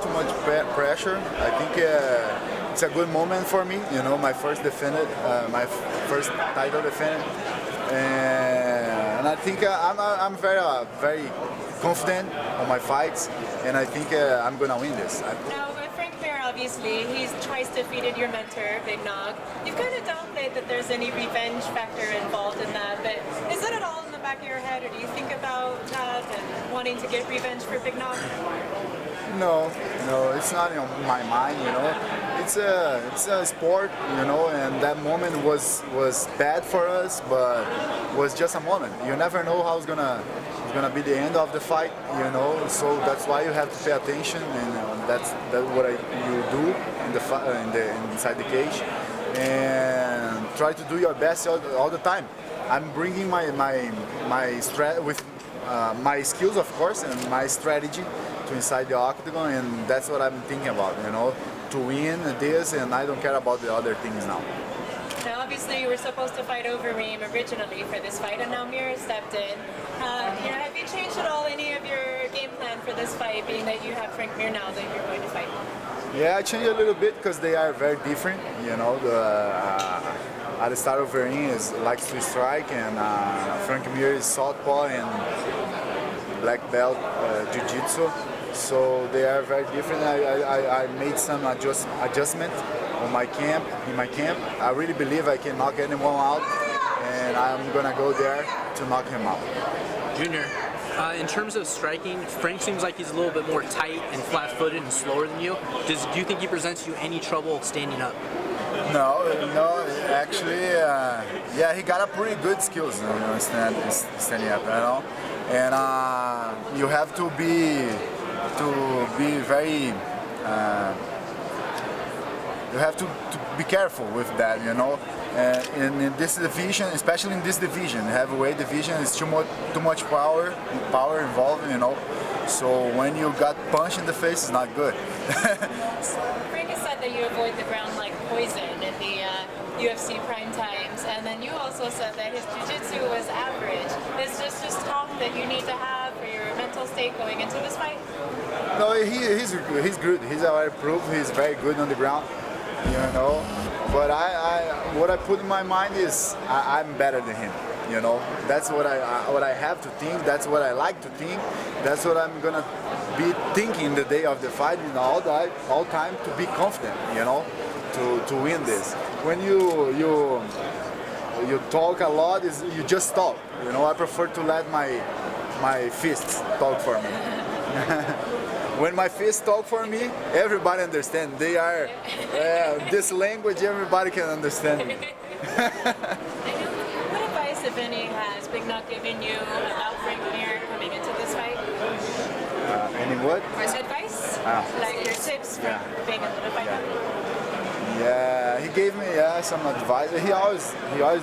too much pressure. I think it's a good moment for me. You know, my first first title defended, and I think I'm very confident on my fights, and I think I'm gonna win this. Now, Frank Mir, obviously, he's twice defeated your mentor, Big Nog. You've kind of downplayed that there's any revenge factor involved in that, but is it at all in the back of your head, or do you think about that and wanting to get revenge for Big Nog? No, it's not in my mind. You know, it's a sport. You know, and that moment was bad for us, but was just a moment. You never know how it's gonna be the end of the fight. You know, so that's why you have to pay attention, and that's what you do inside the cage, and try to do your best all the time. I'm bringing my skills, of course, and my strategy to inside the octagon, and that's what I'm thinking about, you know, to win this, and I don't care about the other things now. Now, obviously, you were supposed to fight over Reem originally for this fight, and now Mir stepped in. Have you changed at all any of your game plan for this fight, being that you have Frank Mir now that you're going to fight? Yeah, I changed a little bit because they are very different, you know. At the start of Reem likes to strike, and Frank Mir is southpaw and black belt jiu-jitsu. So they are very different. I made some adjustment in my camp. I really believe I can knock anyone out, and I'm gonna go there to knock him out. Junior, in terms of striking, Frank seems like he's a little bit more tight and flat-footed and slower than you. Do you think he presents you any trouble standing up? No, actually, yeah, he got a pretty good skills, you know, standing up, you know, and you have to be very, you have to be careful with that, you know. In this division, especially in this division, heavyweight division, is too much power involved, you know. So when you got punched in the face, it's not good. Frank has said that you avoid the ground like poison in the UFC prime times, and then you also said that his jiu-jitsu was average. Is this just talk that you need to have for your mental state going into this fight? No, he's good. He's already proved he's very good on the ground, you know. But what I put in my mind is I'm better than him. You know, that's what I have to think. That's what I like to think. That's what I'm gonna be thinking the day of the fight, you know, all time, to be confident. You know, to win this. When you talk a lot, you just talk. You know, I prefer to let my fists talk for me. When my fists talk for me, everybody understands. They are this language. Everybody can understand me. What advice, if any, has Big Nog given you about Frank Mir coming into this fight? Any what? Advice? Like your tips for being into the fight? Yeah, he gave me some advice. He always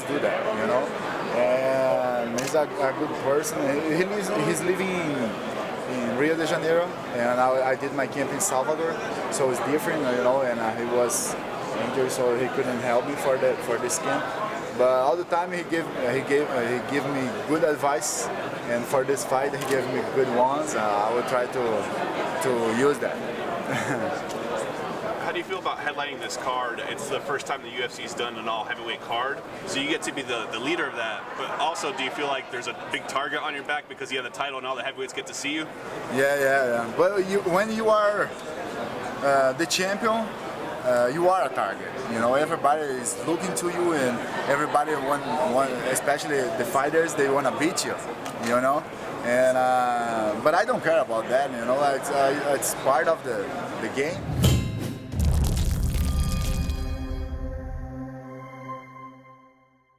do that, you know. And he's a good person. He's living in Rio de Janeiro, and I did my camp in Salvador, so it's different, you know. And he was injured, so he couldn't help me for this camp. But all the time he gave me good advice, and for this fight he gave me good ones. I will try to use that. How do you feel about headlining this card? It's the first time the UFC's done an all-heavyweight card, so you get to be the leader of that. But also, do you feel like there's a big target on your back because you have the title and all the heavyweights get to see you? Yeah. But when you are the champion, you are a target. You know, everybody is looking to you, and everybody especially the fighters, they want to beat you. You know, and but I don't care about that. You know, it's part of the game.